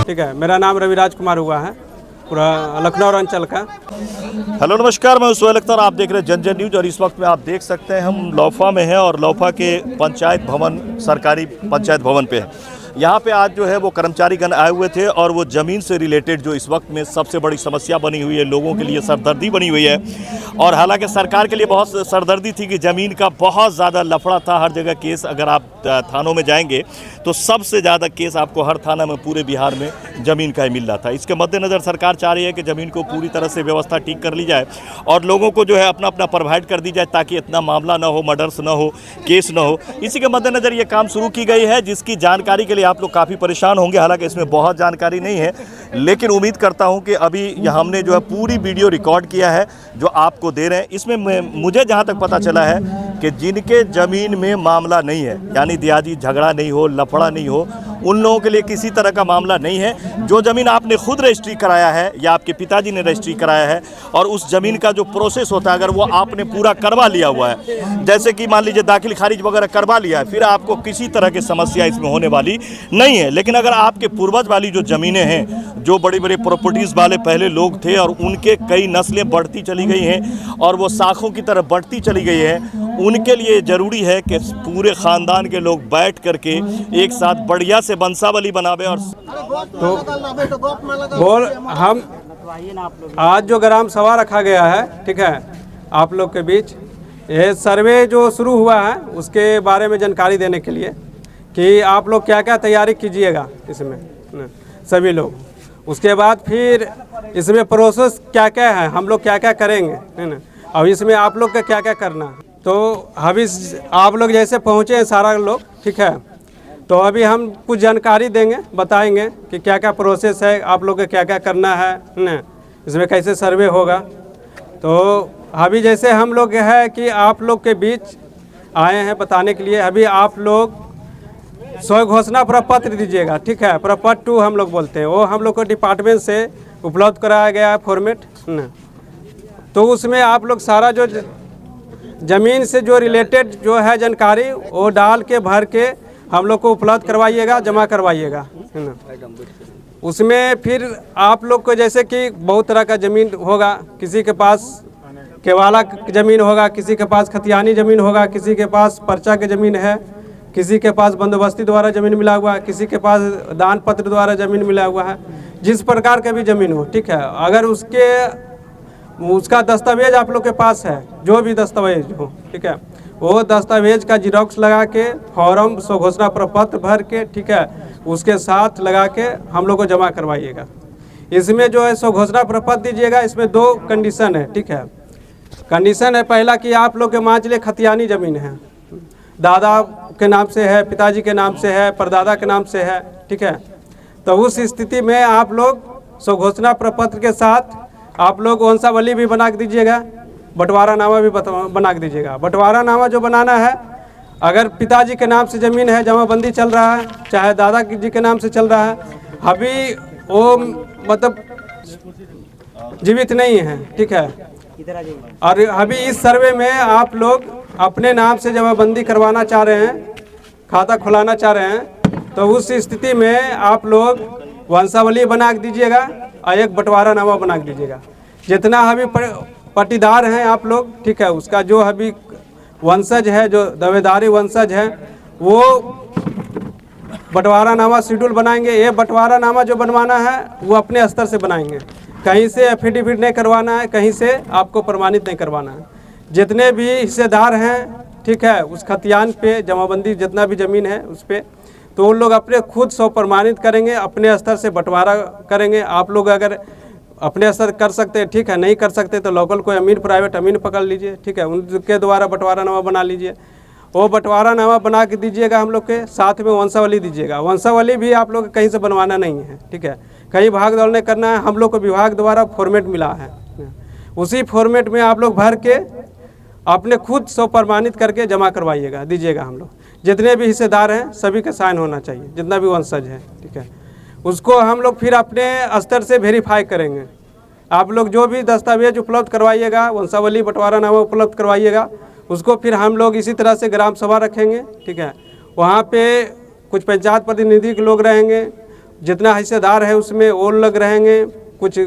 ठीक है। मेरा नाम रविराज कुमार हुआ है, पूरा लखनऊ अंचल का। हेलो नमस्कार, मैं सुहेल अख्तर, आप देख रहे हैं जन न्यूज। और इस वक्त में आप देख सकते हैं हम लौफा में हैं और लौफा के पंचायत भवन, सरकारी पंचायत भवन पे है। यहाँ पे आज जो है वो कर्मचारीगण आए हुए थे और वो ज़मीन से रिलेटेड जो इस वक्त में सबसे बड़ी समस्या बनी हुई है, लोगों के लिए सरदर्दी बनी हुई है। और हालांकि सरकार के लिए बहुत सरदर्दी थी कि ज़मीन का बहुत ज़्यादा लफड़ा था, हर जगह केस। अगर आप थानों में जाएंगे तो सबसे ज़्यादा केस आपको हर थाना में पूरे बिहार में ज़मीन का ही मिल रहा था। इसके मद्देनज़र सरकार चाह रही है कि ज़मीन को पूरी तरह से व्यवस्था ठीक कर ली जाए और लोगों को जो है अपना अपना प्रोवाइड कर दी जाए, ताकि इतना मामला ना हो, मर्डर्स ना हो, केस ना हो। इसी के मद्देनज़र ये काम शुरू की गई है, जिसकी जानकारी के लिए आप लोग काफ़ी परेशान होंगे। हालांकि इसमें बहुत जानकारी नहीं है, लेकिन उम्मीद करता हूं कि अभी हमने जो है पूरी वीडियो रिकॉर्ड किया है जो आपको दे रहे हैं। इसमें मुझे जहां तक पता चला है कि जिनके ज़मीन में मामला नहीं है, यानी दियादी झगड़ा नहीं हो, लफड़ा नहीं हो, उन लोगों के लिए किसी तरह का मामला नहीं है। जो ज़मीन आपने खुद रजिस्ट्री कराया है या आपके पिताजी ने रजिस्ट्री कराया है, और उस ज़मीन का जो प्रोसेस होता है, अगर वो आपने पूरा करवा लिया हुआ है, जैसे कि मान लीजिए दाखिल खारिज वगैरह करवा लिया है, फिर आपको किसी तरह की समस्या इसमें होने वाली नहीं है। लेकिन अगर आपके पूर्वज वाली जो ज़मीनें हैं, जो बड़ी बड़ी प्रॉपर्टीज़ वाले पहले लोग थे और उनके कई नस्लें बढ़ती चली गई हैं और वो शाखों की तरफ बढ़ती चली गई है, उनके लिए ज़रूरी है कि पूरे ख़ानदान के लोग बैठ करके एक साथ बढ़िया से वंशावली बनावे। और तो बोल हम आज जो ग्राम सभा रखा गया है, ठीक है, आप लोग के बीच ये सर्वे जो शुरू हुआ है उसके बारे में जानकारी देने के लिए कि आप लोग क्या क्या तैयारी कीजिएगा इसमें सभी लोग। उसके बाद फिर इसमें प्रोसेस क्या क्या है, हम लोग क्या क्या करेंगे, है ना, और इसमें आप लोग का क्या क्या करना है। तो अभी आप लोग जैसे पहुँचे हैं सारा लोग, ठीक है, तो अभी हम कुछ जानकारी देंगे, बताएंगे कि क्या क्या प्रोसेस है, आप लोग को क्या क्या करना है ना, इसमें कैसे सर्वे होगा। तो अभी जैसे हम लोग है कि आप लोग के बीच आए हैं बताने के लिए। अभी आप लोग स्व घोषणा प्रपत्र दीजिएगा, ठीक है, प्रपत्र 2 हम लोग बोलते हैं, वो हम लोग को डिपार्टमेंट से उपलब्ध कराया गया है फॉर्मेट ना। तो उसमें आप लोग सारा जो ज़मीन से जो रिलेटेड जो है जानकारी वो डाल के भर के हम लोग को उपलब्ध करवाइएगा, जमा करवाइएगा, है ना। उसमें फिर आप लोग को जैसे कि बहुत तरह का ज़मीन होगा, किसी के पास केवाला ज़मीन होगा, किसी के पास खतियानी ज़मीन होगा, किसी के पास पर्चा की ज़मीन है, किसी के पास बंदोबस्ती द्वारा ज़मीन मिला हुआ है, किसी के पास दान पत्र द्वारा ज़मीन मिला हुआ है। जिस प्रकार का भी ज़मीन हो, ठीक है, अगर उसका दस्तावेज आप लोग के पास है, जो भी दस्तावेज हो, ठीक है, वो दस्तावेज का जिरोक्स लगा के फॉर्म स्व घोषणा प्रपत्र भर के, ठीक है, उसके साथ लगा के हम लोग को जमा करवाइएगा। इसमें जो है स्व घोषणा प्रपत्र दीजिएगा। इसमें 2 कंडीशन है, ठीक है। कंडीशन है पहला कि आप लोग के मान चलिए खतियानी ज़मीन है, दादा के नाम से है, पिताजी के नाम से है, परदादा के नाम से है, ठीक है, तो उस स्थिति में आप लोग स्व घोषणा प्रपत्र के साथ आप लोग वंशावली भी बना के दीजिएगा, बंटवारा नामा भी बना के दीजिएगा। बंटवारा नामा जो बनाना है, अगर पिताजी के नाम से ज़मीन है, जमाबंदी चल रहा है, चाहे दादा जी के नाम से चल रहा है, अभी वो मतलब जीवित नहीं है, ठीक है, और अभी इस सर्वे में आप लोग अपने नाम से जमाबंदी करवाना चाह रहे हैं, खाता खुलाना चाह रहे हैं, तो उस स्थिति में आप लोग वंशावली बना के दीजिएगा और एक बंटवारा नामा बना के दीजिएगा। जितना अभी पट्टीदार हैं आप लोग, ठीक है, उसका जो अभी वंशज है, जो दावेदारी वंशज है, वो बंटवारा नामा शेड्यूल बनाएंगे। ये बंटवारा नामा जो बनवाना है वो अपने स्तर से बनाएंगे, कहीं से एफिडेविट नहीं करवाना है, कहीं से आपको प्रमाणित नहीं करवाना है। जितने भी हिस्सेदार हैं, ठीक है, उस खतियान पे जमाबंदी जितना भी ज़मीन है उस पर, तो उन लोग अपने खुद स्व प्रमाणित करेंगे, अपने स्तर से बंटवारा करेंगे। आप लोग अगर अपने स्तर कर सकते हैं, ठीक है, नहीं कर सकते तो लोकल कोई अमीन, प्राइवेट अमीन पकड़ लीजिए, ठीक है, उनके द्वारा बंटवारा नामा बना लीजिए। वो बंटवारा नामा बना के दीजिएगा, हम लोग के साथ में वंशावली दीजिएगा। वंशावली भी आप लोग कहीं से बनवाना नहीं है, ठीक है, कहीं भाग दौड़ नहीं करना है। हम लोग को विभाग द्वारा फॉर्मेट मिला है, उसी फॉर्मेट में आप लोग भर के अपने खुद स्व प्रमाणित करके जमा करवाइएगा, दीजिएगा। हम लोग जितने भी हिस्सेदार हैं सभी का साइन होना चाहिए, जितना भी वंशज है, ठीक है, उसको हम लोग फिर अपने स्तर से वेरीफाई करेंगे। आप लोग जो भी दस्तावेज उपलब्ध करवाइएगा, वंशावली बंटवारा नामा उपलब्ध करवाइएगा, उसको फिर हम लोग इसी तरह से ग्राम सभा रखेंगे, ठीक है, वहाँ पे कुछ पंचायत प्रतिनिधि के लोग रहेंगे, जितना हिस्सेदार है उसमें वो लोग रहेंगे, कुछ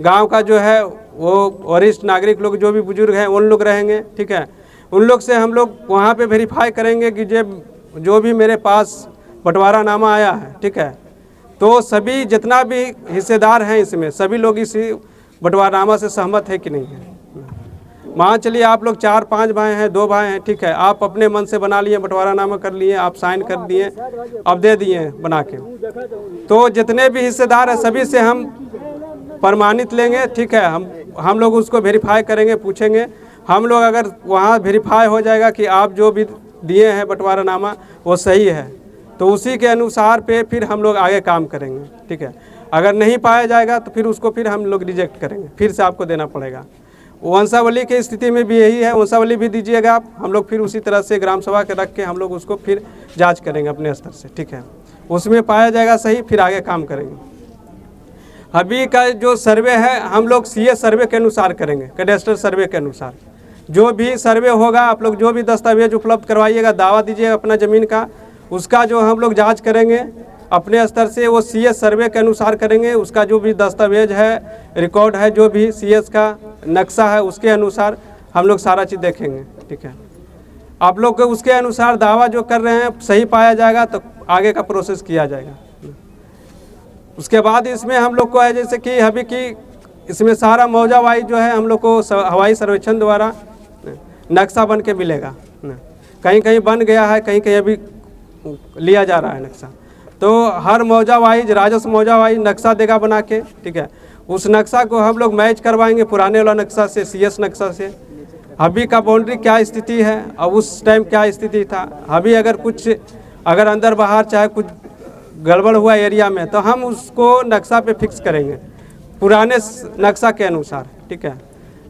गांव का जो है वो वरिष्ठ नागरिक लोग जो भी बुजुर्ग हैं उन लोग रहेंगे, ठीक है। उन लोग से हम लोग वहाँ पे वेरीफाई करेंगे कि जो भी मेरे पास बंटवारा नामा आया है, ठीक है, तो सभी जितना भी हिस्सेदार हैं इसमें सभी लोग इस बंटवारानामा से सहमत है कि नहीं है। मान चलिए आप लोग 4-5 भाई हैं, 2 भाई हैं, ठीक है, आप अपने मन से बना लिए, बंटवारानामा कर लिए, आप साइन कर दिए, अब दे दिए बना के, तो जितने भी हिस्सेदार हैं सभी से हम प्रमाणित लेंगे, ठीक है। हम लोग उसको वेरीफाई करेंगे, पूछेंगे। हम लोग अगर वहाँ वेरीफाई हो जाएगा कि आप जो भी दिए हैं बंटवारानामा वो सही है, तो उसी के अनुसार पे फिर हम लोग आगे काम करेंगे, ठीक है। अगर नहीं पाया जाएगा तो फिर उसको फिर हम लोग रिजेक्ट करेंगे, फिर से आपको देना पड़ेगा। वंशावली की स्थिति में भी यही है, वंशावली भी दीजिएगा आप, हम लोग फिर उसी तरह से ग्राम सभा के रख के हम लोग उसको फिर जांच करेंगे अपने स्तर से, ठीक है। उसमें पाया जाएगा सही, फिर आगे काम करेंगे। अभी का जो सर्वे है हम लोग सीए सर्वे के अनुसार करेंगे, कैडेस्ट्रल सर्वे के अनुसार। जो भी सर्वे होगा आप लोग जो भी दस्तावेज उपलब्ध करवाइएगा, दावा दीजिएगा अपना ज़मीन का, उसका जो हम लोग जांच करेंगे अपने स्तर से, वो सीएस सर्वे के अनुसार करेंगे। उसका जो भी दस्तावेज है, रिकॉर्ड है, जो भी सीएस का नक्शा है उसके अनुसार हम लोग सारा चीज़ देखेंगे, ठीक है। आप लोग को उसके अनुसार दावा जो कर रहे हैं सही पाया जाएगा तो आगे का प्रोसेस किया जाएगा। उसके बाद इसमें हम लोग को है जैसे कि अभी की इसमें सारा मौजा वाइज जो है हम लोग को हवाई सर्वेक्षण द्वारा नक्शा बन के मिलेगा। कहीं कहीं बन गया है, कहीं कहीं अभी लिया जा रहा है नक्शा, तो हर मौजा वाइज राजस्व मौजा वाइज नक्शा देगा बना के, ठीक है। उस नक्शा को हम लोग मैच करवाएंगे पुराने वाला नक्शा से, सीएस नक्शा से। अभी का बाउंड्री क्या स्थिति है और उस टाइम क्या स्थिति था, अभी अगर अंदर बाहर चाहे कुछ गड़बड़ हुआ एरिया में तो हम उसको नक्शा पे फिक्स करेंगे पुराने नक्शा के अनुसार, ठीक है।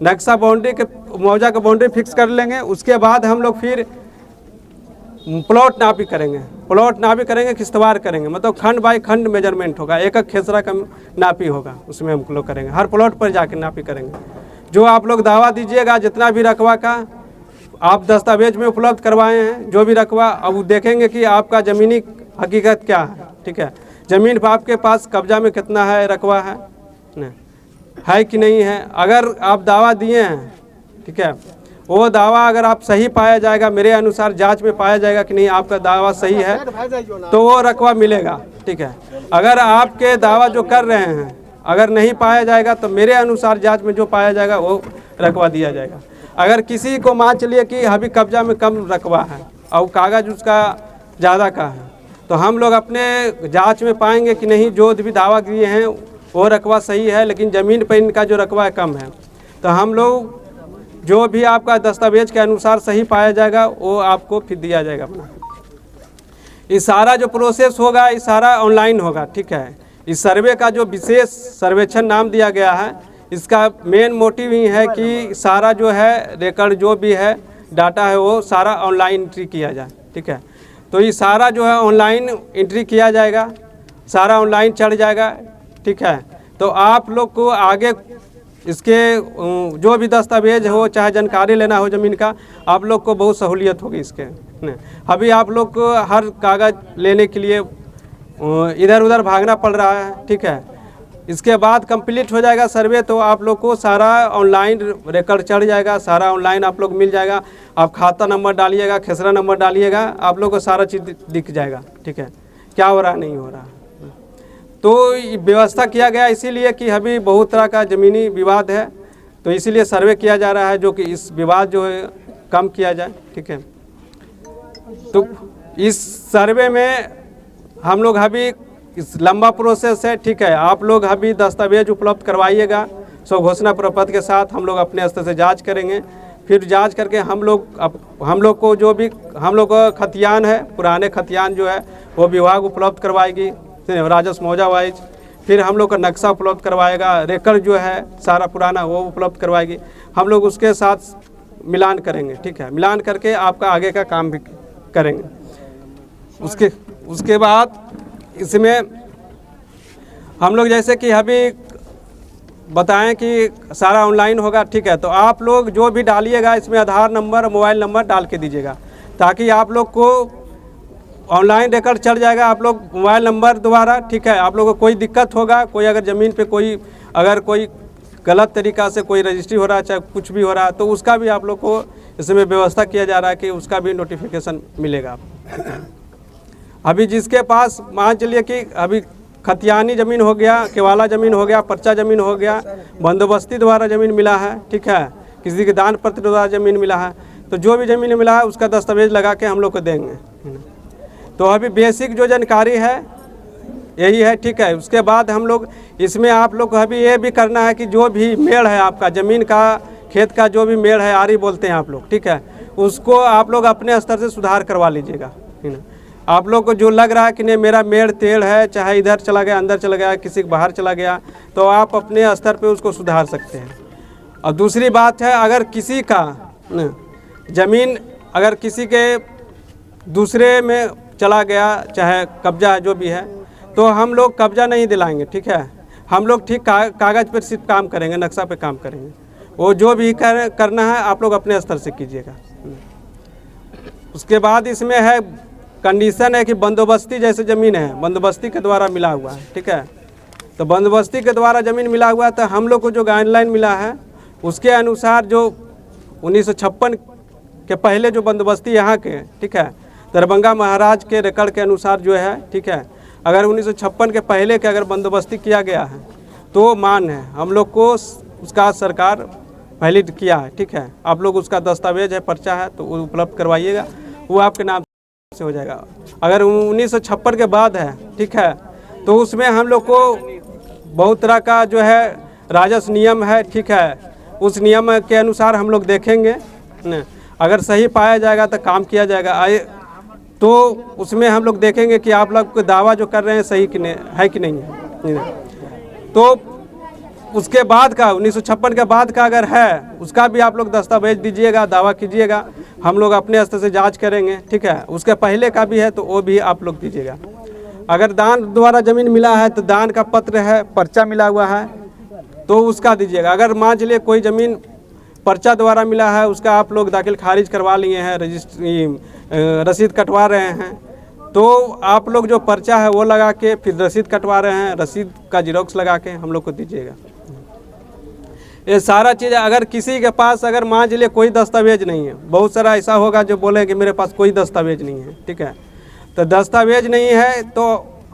नक्शा बाउंड्री के मौजा का बाउंड्री फिक्स कर लेंगे। उसके बाद हम लोग फिर प्लॉट नापी करेंगे, किस्तवार करेंगे, मतलब खंड बाई खंड मेजरमेंट होगा, एक खेसरा का नापी होगा, उसमें हम लोग करेंगे। हर प्लॉट पर जाके नापी करेंगे। जो आप लोग दावा दीजिएगा जितना भी रकबा का आप दस्तावेज में उपलब्ध करवाए हैं, जो भी रकबा, अब वो देखेंगे कि आपका ज़मीनी हकीकत क्या है, ठीक है। ज़मीन पर आपके पास कब्जा में कितना है, रकबा है कि नहीं है। अगर आप दावा दिए हैं, ठीक है, वो दावा अगर आप सही पाया जाएगा, मेरे अनुसार जांच में पाया जाएगा कि नहीं आपका दावा सही है, तो वो रकबा मिलेगा, ठीक है। अगर आपके दावा जो कर रहे हैं अगर नहीं पाया जाएगा तो मेरे अनुसार जांच में जो पाया जाएगा वो रकबा दिया जाएगा। अगर किसी को मान चलिए कि अभी कब्जा में कम रकबा है और कागज़ उसका ज़्यादा का है, तो हम लोग अपने जांच में पाएंगे कि नहीं जो भी दावा किए हैं वो रकबा सही है, लेकिन ज़मीन पर इनका जो रकबा है कम है, तो हम लोग जो भी आपका दस्तावेज के अनुसार सही पाया जाएगा वो आपको फिर दिया जाएगा अपना। ये सारा जो प्रोसेस होगा ये सारा ऑनलाइन होगा, ठीक है। इस सर्वे का जो विशेष सर्वेक्षण नाम दिया गया है, इसका मेन मोटिव ही है कि सारा जो है रिकॉर्ड जो भी है डाटा है वो सारा ऑनलाइन एंट्री किया जाए, ठीक है। तो ये सारा जो है ऑनलाइन एंट्री किया जाएगा, सारा ऑनलाइन चढ़ जाएगा, ठीक है। तो आप लोग को आगे इसके जो भी दस्तावेज हो चाहे जानकारी लेना हो ज़मीन का, आप लोग को बहुत सहूलियत होगी इसके। अभी आप लोग को हर कागज़ लेने के लिए इधर उधर भागना पड़ रहा है, ठीक है। इसके बाद कंप्लीट हो जाएगा सर्वे तो आप लोग को सारा ऑनलाइन रिकॉर्ड चढ़ जाएगा, सारा ऑनलाइन आप लोग मिल जाएगा। आप खाता नंबर डालिएगा, खेसरा नंबर डालिएगा, आप लोग को सारा चीज़ दिख जाएगा, ठीक है, क्या हो रहा नहीं हो रहा। तो व्यवस्था किया गया इसीलिए कि अभी बहुत तरह का ज़मीनी विवाद है, तो इसीलिए सर्वे किया जा रहा है जो कि इस विवाद जो है कम किया जाए, ठीक है। तो इस सर्वे में हम लोग अभी इस लंबा प्रोसेस है, ठीक है। आप लोग अभी दस्तावेज उपलब्ध करवाइएगा, सो घोषणा प्रपत्र के साथ हम लोग अपने स्तर से जांच करेंगे। फिर जांच करके हम लोग को जो भी हम लोग का खतियान है, पुराने खतियान जो है वो विभाग उपलब्ध करवाएगी राजस्व मौजा वाइज। फिर हम लोग का नक्शा उपलब्ध करवाएगा, रिकॉर्ड जो है सारा पुराना वो उपलब्ध करवाएगी। हम लोग उसके साथ मिलान करेंगे, ठीक है। मिलान करके आपका आगे का काम भी करेंगे। उसके बाद इसमें हम लोग जैसे कि अभी बताएं कि सारा ऑनलाइन होगा, ठीक है। तो आप लोग जो भी डालिएगा इसमें आधार नंबर, मोबाइल नंबर डाल के दीजिएगा, ताकि आप लोग को ऑनलाइन रिकॉर्ड चल जाएगा आप लोग मोबाइल नंबर द्वारा, ठीक है। आप लोगों को कोई दिक्कत होगा, कोई अगर ज़मीन पे कोई गलत तरीक़ा से कोई रजिस्ट्री हो रहा है, चाहे कुछ भी हो रहा है, तो उसका भी आप लोग को इसमें व्यवस्था किया जा रहा है कि उसका भी नोटिफिकेशन मिलेगा। अभी जिसके पास मान चलिए कि अभी खतियानी ज़मीन हो गया, केवाला ज़मीन हो गया, पर्चा ज़मीन हो गया, बंदोबस्ती द्वारा ज़मीन मिला है, ठीक है, किसी के दान पत्र द्वारा ज़मीन मिला है, तो जो भी ज़मीन मिला है उसका दस्तावेज लगा के हम लोग को देंगे। तो अभी बेसिक जो जानकारी है यही है, ठीक है। उसके बाद हम लोग इसमें आप लोग को अभी ये भी करना है कि जो भी मेड़ है आपका ज़मीन का, खेत का जो भी मेड़ है, आरी बोलते हैं आप लोग, ठीक है, उसको आप लोग अपने स्तर से सुधार करवा लीजिएगा, है ना। आप लोग को जो लग रहा है कि नहीं मेरा मेड़ टेढ़ है, चाहे इधर चला गया, अंदर चला गया, किसी के बाहर चला गया, तो आप अपने स्तर पे उसको सुधार सकते हैं। और दूसरी बात है, अगर किसी का ज़मीन अगर किसी के दूसरे में चला गया, चाहे कब्जा जो भी है, तो हम लोग कब्जा नहीं दिलाएंगे, ठीक है। हम लोग ठीक कागज़ पर सिर्फ काम करेंगे, नक्शा पे काम करेंगे। वो जो भी करना है आप लोग अपने स्तर से कीजिएगा। उसके बाद इसमें है कंडीशन है कि बंदोबस्ती जैसे ज़मीन है, बंदोबस्ती के द्वारा मिला हुआ है, ठीक है। तो बंदोबस्ती के द्वारा ज़मीन मिला हुआ है, तो हम लोग को जो गाइडलाइन मिला है उसके अनुसार जो 1956 के पहले जो बंदोबस्ती यहाँ के, ठीक है, दरभंगा महाराज के रिकॉर्ड के अनुसार जो है, ठीक है, अगर 1956 के पहले के अगर बंदोबस्ती किया गया है तो मान है, हम लोग को उसका सरकार वैलिड किया है, ठीक है। आप लोग उसका दस्तावेज है, पर्चा है, तो वो उपलब्ध करवाइएगा, वो आपके नाम से हो जाएगा। अगर 1956 के बाद है, ठीक है, तो उसमें हम लोग को बहुत तरह का जो है राजस्व नियम है, ठीक है, उस नियम के अनुसार हम लोग देखेंगे न, अगर सही पाया जाएगा तो काम किया जाएगा। तो उसमें हम लोग देखेंगे कि आप लोग को दावा जो कर रहे हैं सही है कि नहीं है। तो उसके बाद का 1956 के बाद का अगर है उसका भी आप लोग दस्तावेज दीजिएगा, दावा कीजिएगा, हम लोग अपने स्तर से जांच करेंगे, ठीक है। उसके पहले का भी है तो वो भी आप लोग दीजिएगा। अगर दान द्वारा ज़मीन मिला है तो दान का पत्र है, पर्चा मिला हुआ है, तो उसका दीजिएगा। अगर मान चलिए कोई ज़मीन पर्चा द्वारा मिला है, उसका आप लोग दाखिल खारिज करवा लिए हैं, रसीद कटवा रहे हैं, तो आप लोग जो पर्चा है वो लगा के फिर रसीद कटवा रहे हैं, रसीद का जिरोक्स लगा के हम लोग को दीजिएगा। ये सारा चीज़ अगर किसी के पास अगर मान लीजिए कोई दस्तावेज नहीं है, बहुत सारा ऐसा होगा जो बोले कि मेरे पास कोई दस्तावेज नहीं है, ठीक है, तो दस्तावेज नहीं है तो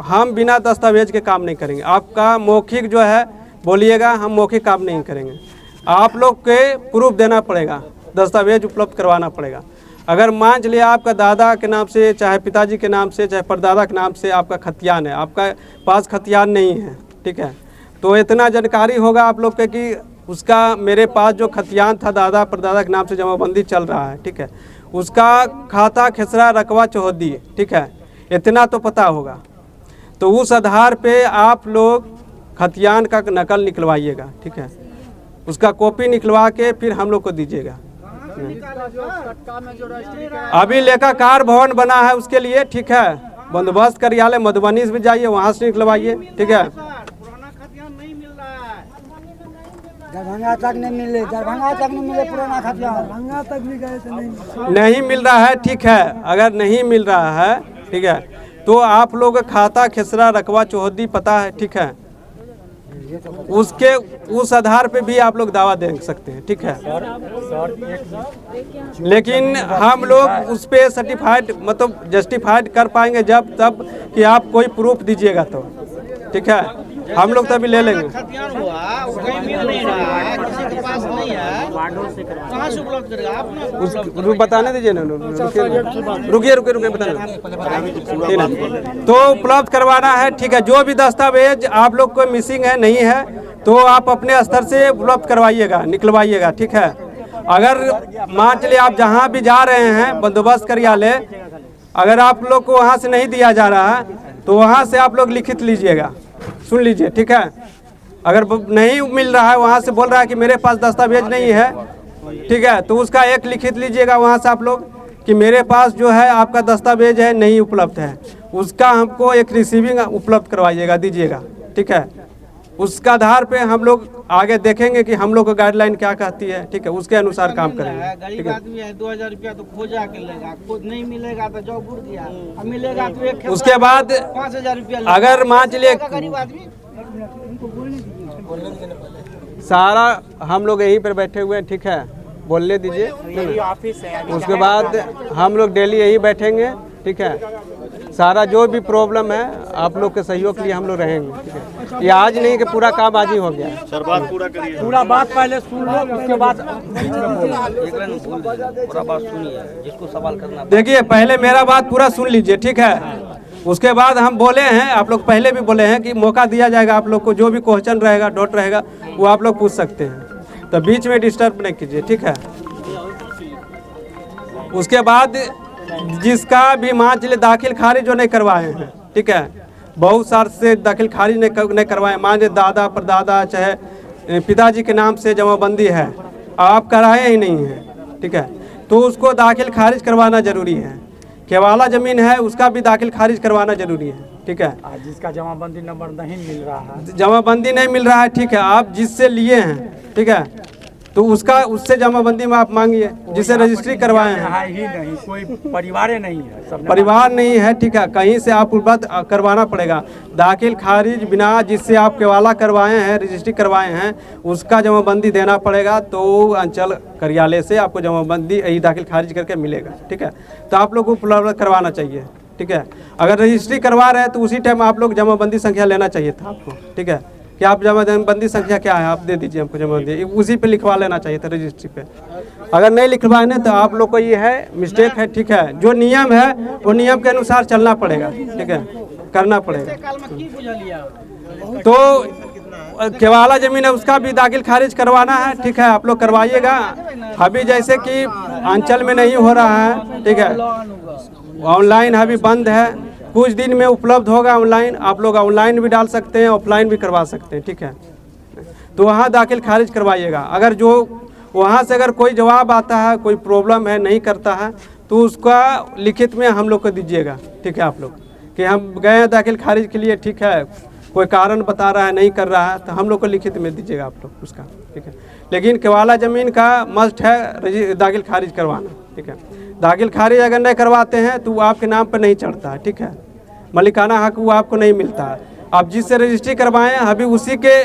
हम बिना दस्तावेज के काम नहीं करेंगे। आपका मौखिक जो है बोलिएगा, हम मौखिक काम नहीं करेंगे, आप लोग के प्रूफ देना पड़ेगा, दस्तावेज उपलब्ध करवाना पड़ेगा। अगर मान चलिए आपका दादा के नाम से, चाहे पिताजी के नाम से, चाहे परदादा के नाम से आपका खतियान है, आपका पास खतियान नहीं है, ठीक है, तो इतना जानकारी होगा आप लोग के कि उसका मेरे पास जो खतियान था दादा परदादा के नाम से जमाबंदी चल रहा है, ठीक है, उसका खाता खेसरा रकबा चौहद्दी, ठीक है, इतना तो पता होगा। तो उस आधार पे आप लोग खतियान का नकल निकलवाइएगा, ठीक है, उसका कॉपी निकलवा के फिर हम लोग को दीजिएगा। अभी लेखाकार भवन बना है उसके लिए, ठीक है, बंदोबस्त कार्यालय मधुबनी से भी जाइए, वहाँ से निकलवाइए, ठीक है। दरभंगा तक नहीं मिले, पुराना खतियान दरभंगा तक भी गए तो नहीं मिल रहा है, ठीक है। अगर नहीं मिल रहा है, ठीक है, तो आप लोग खाता खेसरा रकबा चौहद्दी पता है, ठीक है, उसके उस आधार पे भी आप लोग दावा दे सकते हैं, ठीक है। लेकिन हम लोग उस पे सर्टिफाइड मतलब जस्टिफाइड कर पाएंगे जब तब कि आप कोई प्रूफ दीजिएगा तो, ठीक है, हम लोग तभी ले लेंगे। बताने दीजिए ना, रुकिए बताना तो उपलब्ध करवाना है, ठीक है। जो भी दस्तावेज आप लोग को मिसिंग है, नहीं है, तो आप अपने स्तर से उपलब्ध करवाइएगा, निकलवाइएगा, ठीक है। अगर मान चलिए आप जहाँ भी जा रहे हैं बंदोबस्त कार्यालय, अगर आप लोग को वहाँ से नहीं दिया जा रहा है तो वहाँ से आप लोग लिखित लीजिएगा, सुन लीजिए, ठीक है। अगर नहीं मिल रहा है, वहाँ से बोल रहा है कि मेरे पास दस्तावेज नहीं है, ठीक है, तो उसका एक लिखित लीजिएगा वहाँ से आप लोग कि मेरे पास जो है आपका दस्तावेज है नहीं उपलब्ध है, उसका हमको एक रिसीविंग उपलब्ध करवाइएगा, दीजिएगा, ठीक है। उसका आधार पे हम लोग आगे देखेंगे कि हम लोग को गाइडलाइन क्या कहती है, ठीक है, उसके अनुसार काम करेंगे। गरीब आदमी है, 2000 रुपया तो खोजा के लेगा, खुद नहीं मिलेगा तो जॉब उड़ गया, अब मिलेगा तो एक उसके बाद 5000 रुपया अगर मान चलिए गरीब आदमी। सारा हम लोग यहीं पर बैठे हुए हैं, ठीक है, बोलने दीजिए। ऑफिस है, उसके बाद हम लोग डेली यहीं बैठेंगे, ठीक है। सारा जो भी प्रॉब्लम है आप लोग के सहयोग के लिए हम लोग रहेंगे, ठीक है। ये आज नहीं कि पूरा काम आज ही हो गया। सर बात पूरा करिए। पूरा बात पहले सुन लो, उसके बाद पूरा बात सुनिए, जिसको सवाल करना। देखिए पहले मेरा बात पूरा सुन लीजिए, ठीक है। उसके बाद हम बोले हैं, आप लोग पहले भी बोले हैं कि मौका दिया जाएगा आप लोग को, जो भी क्वेश्चन रहेगा, डाउट रहेगा, वो आप लोग पूछ सकते हैं, तो बीच में डिस्टर्ब नहीं कीजिए, ठीक है। उसके बाद जिसका भी मान चलिए दाखिल खारिज जो नहीं करवाए हैं, ठीक है, बहुत सारे से दाखिल खारिज नहीं करवाए, मान लीजिए दादा परदादा चाहे पिताजी के नाम से जमाबंदी है, आप कराए ही नहीं हैं, ठीक है, तो उसको दाखिल खारिज करवाना जरूरी है। केवाला जमीन है उसका भी दाखिल खारिज करवाना जरूरी है, ठीक है। जिसका जमाबंदी नंबर नहीं मिल रहा है, जमाबंदी नहीं मिल रहा है, ठीक है, आप जिससे लिए हैं, ठीक है, तो उसका उससे जमाबंदी में आप मांगिए, जिसे रजिस्ट्री करवाए हैं। ही नहीं, कोई परिवार नहीं है, सब परिवार नहीं है, ठीक है, कहीं से आप उपलब्ध करवाना पड़ेगा। दाखिल खारिज बिना जिससे आप केवाला करवाए हैं, रजिस्ट्री करवाए हैं, उसका जमाबंदी देना पड़ेगा, तो अंचल कार्यालय से आपको जमाबंदी यही दाखिल खारिज करके मिलेगा, ठीक है। तो आप लोग को उपलब्ध करवाना चाहिए, ठीक है। अगर रजिस्ट्री करवा रहे हैं तो उसी टाइम आप लोग जमाबंदी संख्या लेना चाहिए था आपको, ठीक है, कि आप जमाबंदी संख्या क्या है आप दे दीजिए हमको, जमाबंदी उसी पे लिखवा लेना चाहिए था रजिस्ट्री पे। अगर नहीं लिखवाए ना तो आप लोग को ये है मिस्टेक है, ठीक है। जो नियम है वो नियम के अनुसार चलना पड़ेगा, ठीक है, करना पड़ेगा। तो केवाला जमीन है उसका भी दाखिल खारिज करवाना है, ठीक है, आप लोग करवाइएगा। अभी जैसे कि अंचल में नहीं हो रहा है, ठीक है, ऑनलाइन अभी बंद है, कुछ दिन में उपलब्ध होगा ऑनलाइन, आप लोग ऑनलाइन भी डाल सकते हैं, ऑफलाइन भी करवा सकते हैं, ठीक है। तो वहाँ दाखिल खारिज करवाइएगा। अगर जो वहाँ से अगर कोई जवाब आता है, कोई प्रॉब्लम है, नहीं करता है, तो उसका लिखित में हम लोग को दीजिएगा, ठीक है, आप लोग कि हम गए हैं दाखिल खारिज के लिए, ठीक है, कोई कारण बता रहा है, नहीं कर रहा है, तो हम लोग को लिखित में दीजिएगा आप लोग उसका, ठीक है। लेकिन केवाला ज़मीन का मस्ट है दाखिल खारिज करवाना, ठीक है। दाखिल खारिज अगर नहीं करवाते हैं तो वो आपके नाम पर नहीं चढ़ता है, ठीक है, मलिकाना हक वो आपको नहीं मिलता है। आप जिससे रजिस्ट्री करवाएं अभी उसी के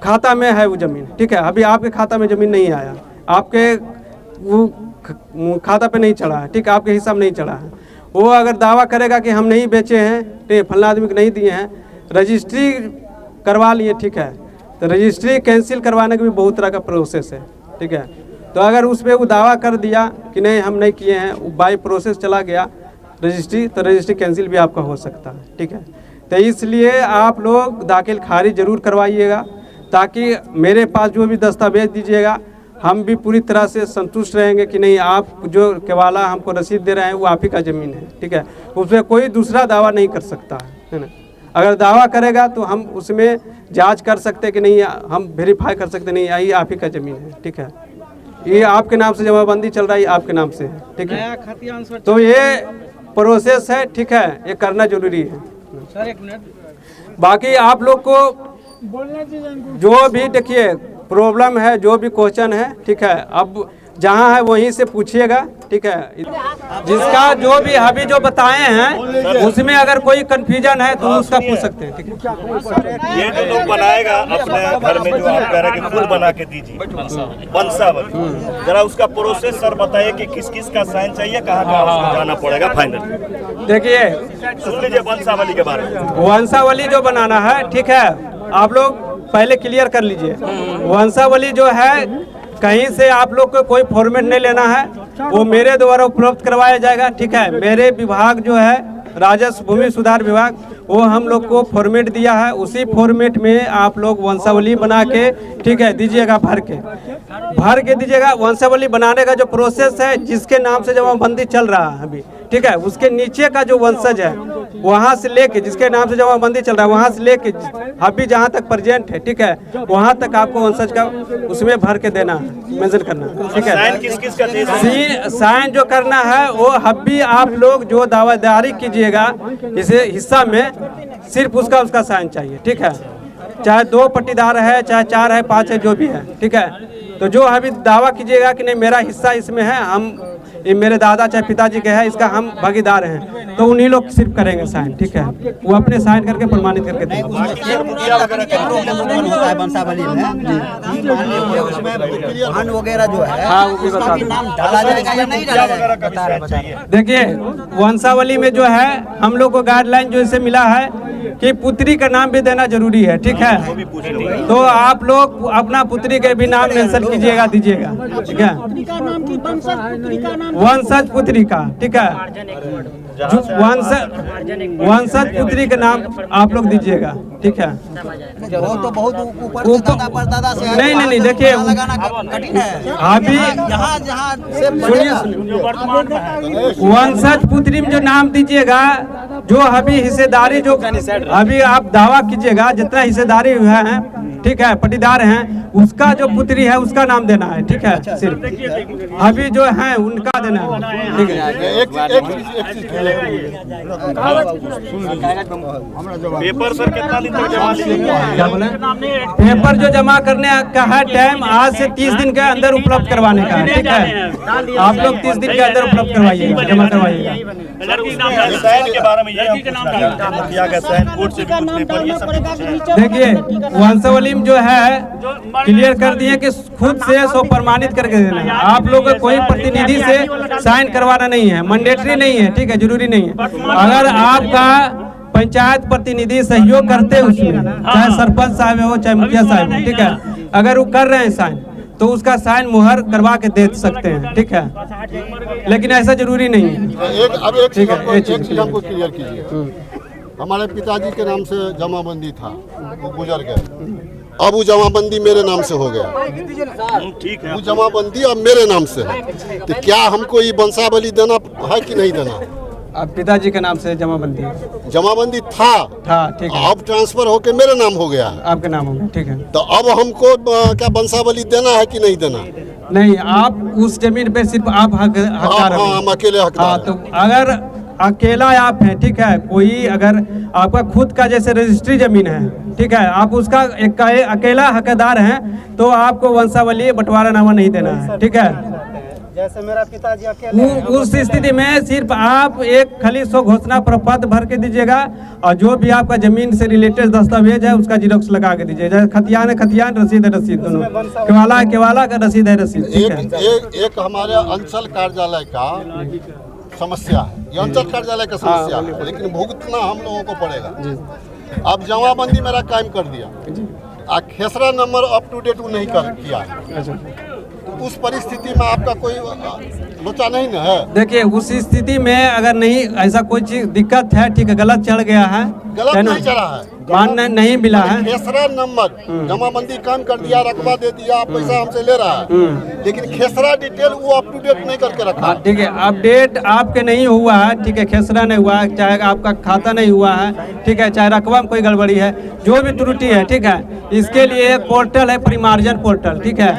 खाता में है वो ज़मीन, ठीक है, अभी आपके खाता में ज़मीन नहीं आया, आपके वो खाता पे नहीं चढ़ा है, ठीक है, आपके हिसाब नहीं चढ़ा है। वो अगर दावा करेगा कि हम नहीं बेचे हैं, ठीक, फलाना आदमी को नहीं दिए हैं, रजिस्ट्री करवा लिए, ठीक है, तो रजिस्ट्री कैंसिल करवाने का भी बहुत तरह का प्रोसेस है, ठीक है। तो अगर उस पर वो दावा कर दिया कि नहीं हम नहीं किए हैं, वो बाई प्रोसेस चला गया रजिस्ट्री, तो रजिस्ट्री कैंसिल भी आपका हो सकता है, ठीक है। तो इसलिए आप लोग दाखिल खारिज जरूर करवाइएगा, ताकि मेरे पास जो भी दस्तावेज दीजिएगा हम भी पूरी तरह से संतुष्ट रहेंगे कि नहीं आप जो केवाला हमको रसीद दे रहे हैं वो आप ही का ज़मीन है, ठीक है। उसमें कोई दूसरा दावा नहीं कर सकता है ना। अगर दावा करेगा तो हम उसमें जांच कर सकते कि नहीं, हम वेरीफाई कर सकते नहीं यही आप ही का ज़मीन है, ठीक है, ये आपके नाम से जमाबंदी चल रहा है, आपके नाम से है, ठीक है। तो ये प्रोसेस है, ठीक है, ये करना जरूरी है। सर एक मिनट, बाकी आप लोग को जो भी देखिए प्रॉब्लम है, जो भी क्वेश्चन है, ठीक है, अब जहाँ है वहीं से पूछिएगा, ठीक है। जिसका जो भी अभी जो बताए हैं उसमें अगर कोई कंफ्यूजन है तो उसका पूछ सकते हैं, ठीक है। ये जो लोग बनाएगा अपने घर में, जो आप कह रहे हैं कि खुद बना के दीजिए वंशावली, जरा उसका प्रोसेस सर बताइए कि किस किस का साइन चाहिए, कहाँ कहाँ उसको जाना पड़ेगा फाइनल। देखिए सुन लीजिए वंशावली के बारे में। वंशावली जो बनाना है, ठीक है, आप लोग पहले क्लियर कर लीजिए। वंशावली जो है कहीं से आप लोग को कोई फॉर्मेट नहीं लेना है, वो मेरे द्वारा उपलब्ध करवाया जाएगा, ठीक है। मेरे विभाग जो है राजस्व भूमि सुधार विभाग, वो हम लोग को फॉर्मेट दिया है, उसी फॉर्मेट में आप लोग वंशावली बना के, ठीक है, दीजिएगा, भर के दीजिएगा। वंशावली बनाने का जो प्रोसेस है, जिसके नाम से जमाबंदी चल रहा है अभी, ठीक है, उसके नीचे का जो वंशज है वहाँ से लेके, जिसके नाम से जमाबंदी चल रहा है वहाँ से लेके अभी जहाँ तक प्रेजेंट है, ठीक है, वहाँ तक आपको वंशज का उसमें भर के देना है, मेंशन करना है, ठीक है। साइन किस किस का चाहिए? साइन जो करना है वो अभी आप लोग जो दावादारी कीजिएगा इसे हिस्सा में, सिर्फ उसका साइन चाहिए, ठीक है। चाहे 2 पट्टीदार है, चाहे 4 है, 5 है, जो भी है, ठीक है। तो जो अभी दावा कीजिएगा कि नहीं मेरा हिस्सा इसमें है, हम ये मेरे दादा चाहे पिताजी के है, इसका हम भागीदार हैं, तो उन्हीं लोग सिर्फ करेंगे साइन, ठीक है। वो अपने साइन करके प्रमाणित करके देंगे। वाहन वगैरह जो है, हाँ, वो भी बता उसका भी नाम डाला जाएगा या नहीं डाला जाएगा? देखिए, वंशावली में जो है हम लोग को गाइडलाइन जो इसे मिला है कि पुत्री का नाम भी देना जरूरी है, ठीक है। तो आप लोग अपना पुत्री के भी नाम मेंशन कीजिएगा, दीजिएगा, ठीक है। वंशज पुत्री का, ठीक है। वंशज पुत्री का नाम आप लोग दीजिएगा, ठीक है। वो तो बहुत ऊपर से दादा परदादा से है, नहीं, देखिए लगाना कठिन है। अभी यहाँ जहाँ से वंशज पुत्री में जो नाम दीजिएगा, जो अभी हिस्सेदारी जो अभी आप दावा कीजिएगा, जितना हिस्सेदारी हुआ है, ठीक है, पट्टीदार हैं, उसका जो पुत्री है उसका नाम देना है, ठीक है। सिर्फ अभी जो है उनका देना है, ठीक है। पेपर सर कितना दिन तक जमा क्या बोले? पेपर जो जमा करने का है टाइम आज से 30 दिन के अंदर उपलब्ध करवाने का है, ठीक है। आप लोग 30 दिन के अंदर उपलब्ध करवाइएगा, जमा करवाइएगा। साइन के बारे में ये हम पूछना किया गया, साइन कोर्ट से भी कुछ पेपर ये सब। देखिए, वंशावली में जो है क्लियर कर दिए कि खुद से सो प्रमाणित करके देना है। आप लोग को कोई प्रतिनिधि से साइन करवाना नहीं है, मैंडेटरी नहीं है, ठीक है, जरूरी नहीं है। अगर आपका पंचायत प्रतिनिधि सहयोग करते उसमें, चाहे सरपंच साहब हो चाहे मुखिया साहब हो, ठीक है, अगर वो कर रहे हैं साइन तो उसका साइन मुहर करवा के दे सकते हैं, ठीक है। लेकिन ऐसा जरूरी नहीं है। एक चीज हमको क्लियर कीजिए, हमारे पिताजी के नाम से जमाबंदी था, वो गुजर गए, अब वो जमाबंदी मेरे नाम से हो गया, ठीक है। वो जमाबंदी अब मेरे नाम से है, तो क्या हमको ये वंशावली देना है कि नहीं देना? अब पिताजी के नाम से जमाबंदी जमाबंदी था, ठीक है, अब ट्रांसफर होके मेरे नाम हो गया है, आपके नाम होगा, ठीक है। तो अब हमको क्या वंशावली देना है कि नहीं देना? नहीं, आप उस जमीन पे सिर्फ आप हकदार हैं। हम अकेले हकदार हैं। तो अगर अकेला आप हैं, ठीक है, कोई अगर आपका खुद का जैसे रजिस्ट्री जमीन है, ठीक है, आप उसका एक अकेला हकदार हैं, तो आपको वंशावली बंटवारानामा नहीं देना है, ठीक है। जैसे मेरा पिताजी अकेले उस स्थिति में सिर्फ आप एक खाली सो घोषणा प्रपत्र भर के दीजिएगा, और जो भी आपका जमीन से रिलेटेड दस्तावेज है उसका जिरोक्स लगा के दीजिएगा। खतियान है खतियान, रसीद है रसीद, दोनों। केवाला है केवाला का, रसीद है रसीद, ठीक है। एक हमारे अंचल कार्यालय का समस्या है, ये अंचल कार्यालय का समस्या है, लेकिन भुगतना हम लोगों को पड़ेगा। अब जमाबंदी मेरा कायम कर दिया, खेसरा नंबर अप टू डेट नहीं किया है, उस परिस्थिति में आपका कोई लोचा नहीं ना है? देखिए, उस स्थिति में अगर नहीं ऐसा कोई चीज दिक्कत है, ठीक है, गलत चढ़ गया है, गलत नहीं चढ़ा है, मान्य नहीं मिला है, खेसरा नंबर जमाबंदी काम कर दिया, रकबा दे दिया, पैसा हमसे ले रहा है, लेकिन खेसरा डिटेल वो अप टू डेट नहीं करके रखा। ठीक है, अपडेट आपके नहीं हुआ है, ठीक है, खेसरा नहीं हुआ है, चाहे आपका खाता नहीं हुआ है, ठीक है, चाहे रकबा में कोई गड़बड़ी है, जो भी त्रुटि है, ठीक है, इसके लिए एक पोर्टल है, परिमार्जन पोर्टल, ठीक है।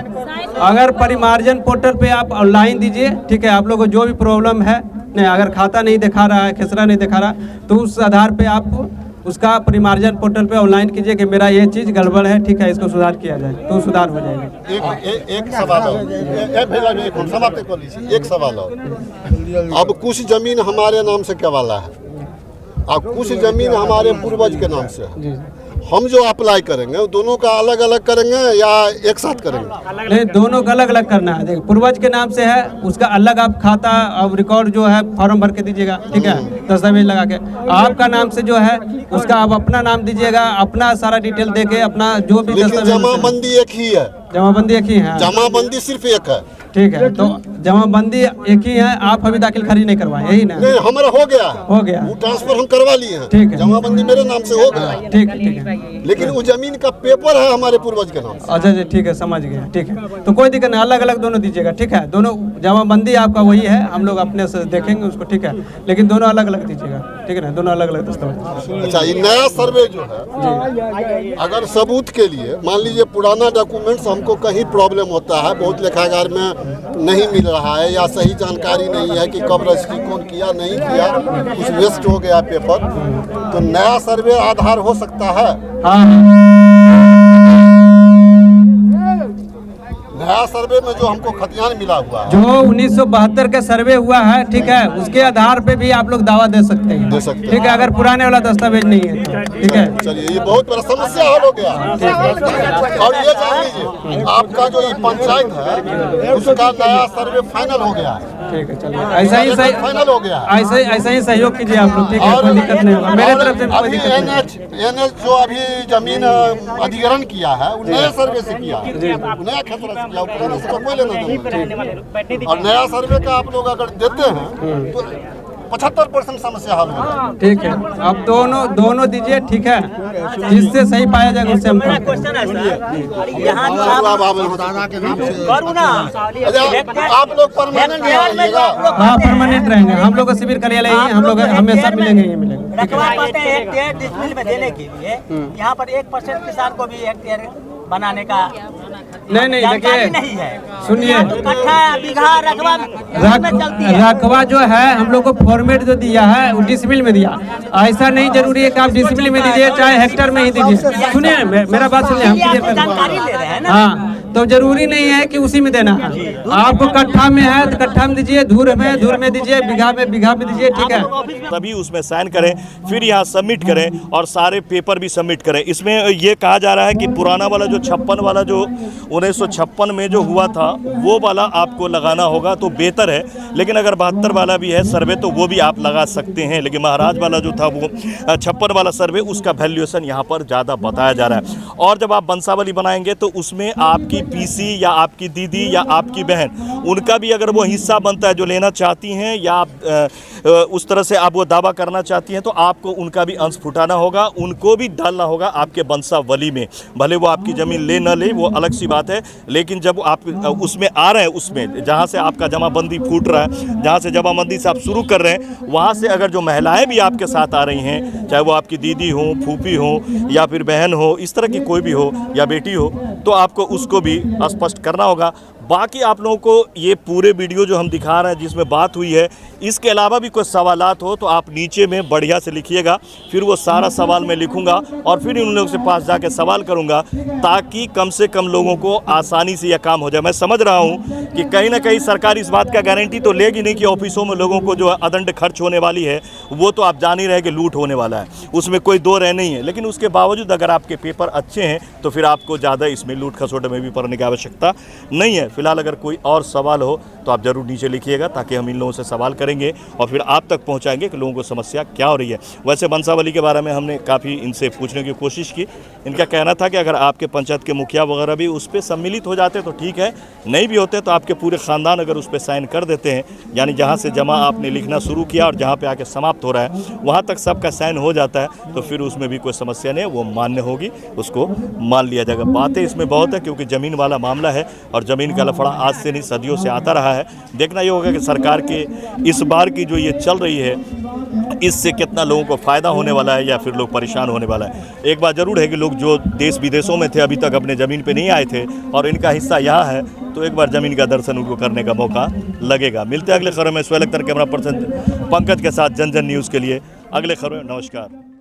अगर परिमार्जन पोर्टल पे आप ऑनलाइन दीजिए, ठीक है, आप लोगों को जो भी प्रॉब्लम है, नहीं अगर खाता नहीं दिखा रहा है, खेसरा नहीं दिखा रहा, तो उस आधार पे आप उसका परिमार्जन पोर्टल पे ऑनलाइन कीजिए कि मेरा ये चीज़ गड़बड़ है, ठीक है, इसको सुधार किया जाए, तो सुधार हो जाएगा। एक सवाल और समाप्त कर लीजिए। एक सवाल और, अब कुछ जमीन हमारे नाम से केवाला है, अब कुछ जमीन हमारे पूर्वज के नाम से है, हम जो अप्लाई करेंगे वो दोनों का अलग अलग करेंगे या एक साथ करेंगे? नहीं, दोनों का अलग अलग करना है। देखिए, पूर्वज के नाम से है, उसका अलग आप खाता और रिकॉर्ड जो है फॉर्म भर के दीजिएगा, ठीक है, दस्तावेज लगा के। आपका नाम से जो है उसका आप अपना नाम दीजिएगा, अपना सारा डिटेल दे के, अपना जो भी दस्तावेज। जमाबंदी एक ही है, जमाबंदी एक ही है, जमाबंदी सिर्फ एक है, ठीक है, तो जमाबंदी एक ही है, आप अभी दाखिल खारिज नहीं करवाए, यही ना? नहीं, हमारा हो गया, हो गया, वो ट्रांसफर हम करवा लिए हैं, ठीक है, जमाबंदी मेरे नाम से हो गया, ठीक है, ठीक है, लेकिन वो जमीन का पेपर है हमारे पूर्वज के नाम से। अच्छा जी, ठीक है, समझ गया, ठीक है, तो कोई दिक्कत नहीं, अलग अलग दोनों दीजिएगा, ठीक है, दोनों जमाबंदी आपका वही है, हम लोग अपने से देखेंगे उसको, ठीक है, लेकिन दोनों अलग अलग दीजिएगा, ठीक है ना, दोनों अलग अलग दस्तावेज। अच्छा, ये नया सर्वे जो है, अगर सबूत के लिए मान लीजिए पुराना डॉक्यूमेंट्स हमको हमको कहीं प्रॉब्लम होता है, बहुत लेखागार में नहीं मिल रहा है या सही जानकारी नहीं है कि कब रजिस्ट्री कौन किया नहीं किया, कुछ वेस्ट हो गया पेपर, तो नया सर्वे आधार हो सकता है। नया सर्वे में जो हमको खतियान मिला हुआ है, जो 1972 का सर्वे हुआ है, ठीक है, उसके आधार पे भी आप लोग दावा दे सकते हैं, दे सकते हैं। ठीक है, अगर पुराने वाला दस्तावेज नहीं है तो, ठीक है। चलिए, ये बहुत बड़ा समस्या हल हो गया। और ये जान लीजिए, आपका जो ये पंचायत है उसका नया सर्वे फाइनल हो गया है। ठीक है, चलिए, ऐसा ही सही फाइनल हो गया है। ऐसा ही सहयोग कीजिए आप लोग, ठीक है, कोई दिक्कत नहीं होगा, मेरे तरफ से कोई अभी दिक्कत नहीं। NH जो अभी जमीन अधिग्रहण किया है, वो नए सर्वे से किया है, नया खतरा से किया, पुराने से कोई लेना देना। और नया सर्वे का आप लोग अगर देते हैं तो 75% समस्या हल होगा। ठीक है, अब दोनों दीजिए, ठीक है, जिससे सही पाया जाएगा उससे हम आप लोग परमानेंट रहिएगा। हाँ, परमानेंट रहेंगे हम लोग, शिविर कार्यालय ही हम लोग हमेशा मिलेंगे ही मिलेंगे। रखवा पाते हैं हेक्टेयर डिसमिल में देने के लिए, यहाँ पर 1% किसान को भी हेक्टेयर बनाने का नहीं जानकारी देखिए, नहीं है। सुनिए, कट्ठा बीघा रकबा में चलती है। रकबा जो है हम लोग को फॉर्मेट जो दिया है वो डिसमिल में दिया, ऐसा नहीं जरूरी है कि आप डिसमिल में दीजिए चाहे हेक्टेयर में ही दीजिए। सुनिए, मेरा बात सुनिए, हम जानकारी ले रहे हैं ना। हाँ, तो जरूरी नहीं है कि उसी में देना है, आपको कट्ठा में है तो कट्ठा में दीजिए, धूर में दीजिए, बीघा में दीजिए, ठीक है। तभी उसमें साइन करें, फिर यहाँ सबमिट करें और सारे पेपर भी सबमिट करें। इसमें ये कहा जा रहा है कि पुराना वाला जो 56 वाला जो 1956 में जो हुआ था वो वाला आपको लगाना होगा तो बेहतर है, लेकिन अगर 72 वाला भी है सर्वे तो वो भी आप लगा सकते हैं। लेकिन महाराज वाला जो था वो 56 वाला सर्वे, उसका वैल्यूएशन यहाँ पर ज़्यादा बताया जा रहा है। और जब आप वंशावली बनाएंगे तो उसमें आपकी पीसी या आपकी दीदी या आपकी बहन, उनका भी अगर वो हिस्सा बनता है जो लेना चाहती हैं या आप उस तरह से आप वो दावा करना चाहती हैं तो आपको उनका भी अंश फुटाना होगा, उनको भी डालना होगा आपके वंशावली में। भले वो आपकी ज़मीन ले न ले वो अलग सी बात है, लेकिन जब आप उसमें आ रहे हैं, उसमें जहाँ से आपका जमाबंदी फूट रहा है, जहाँ से जमाबंदी से आप शुरू कर रहे हैं, वहाँ से अगर जो महिलाएं भी आपके साथ आ रही हैं, चाहे वो आपकी दीदी हो, फूफी हो या फिर बहन हो, इस तरह की कोई भी हो या बेटी हो, तो आपको उसको भी स्पष्ट करना होगा। बाकी आप लोगों को ये पूरे वीडियो जो हम दिखा रहे हैं जिसमें बात हुई है, इसके अलावा भी कोई सवालात हो तो आप नीचे में बढ़िया से लिखिएगा, फिर वो सारा सवाल मैं लिखूंगा और फिर उन लोगों से पास जाके सवाल करूंगा ताकि कम से कम लोगों को आसानी से यह काम हो जाए। मैं समझ रहा हूं कि कहीं ना कहीं सरकार इस बात का गारंटी तो लेगी नहीं कि ऑफिसों में लोगों को जो अदंड खर्च होने वाली है वो तो आप जान ही रहे कि लूट होने वाला है, उसमें कोई दो रह नहीं है। लेकिन उसके बावजूद अगर आपके पेपर अच्छे हैं तो फिर आपको ज़्यादा इसमें लूट खसोटे में भी पड़ने की आवश्यकता नहीं है। फिलहाल अगर कोई और सवाल हो तो आप ज़रूर नीचे लिखिएगा ताकि हम इन लोगों से सवाल करेंगे और फिर आप तक पहुंचाएंगे कि लोगों को समस्या क्या हो रही है। वैसे वंशावली के बारे में हमने काफ़ी इनसे पूछने की कोशिश की। इनका कहना था कि अगर आपके पंचायत के मुखिया वगैरह भी उस पर सम्मिलित हो जाते तो ठीक है, नहीं भी होते तो आपके पूरे ख़ानदान अगर उस पर साइन कर देते हैं, यानी जहाँ से जमा आपने लिखना शुरू किया और जहाँ पर आके समाप्त हो रहा है वहाँ तक सबका साइन हो जाता है तो फिर उसमें भी कोई समस्या नहीं है, वो मान्य होगी, उसको मान लिया जाएगा। बातें इसमें बहुत है क्योंकि ज़मीन वाला मामला है और ज़मीन का लफड़ा आज से नहीं सदियों से आता रहा है। देखना ये होगा कि सरकार के इस बार की जो ये चल रही है इससे कितना लोगों को फ़ायदा होने वाला है या फिर लोग परेशान होने वाला है। एक बात ज़रूर है कि लोग जो देश विदेशों में थे अभी तक अपने ज़मीन पे नहीं आए थे और इनका हिस्सा यहाँ है तो एक बार ज़मीन का दर्शन उनको करने का मौका लगेगा। मिलते हैं अगले खबर में। सोहेल अख्तर, कैमरा पर्सन पंकज के साथ, जन जन न्यूज़ के लिए अगले खबर में। नमस्कार।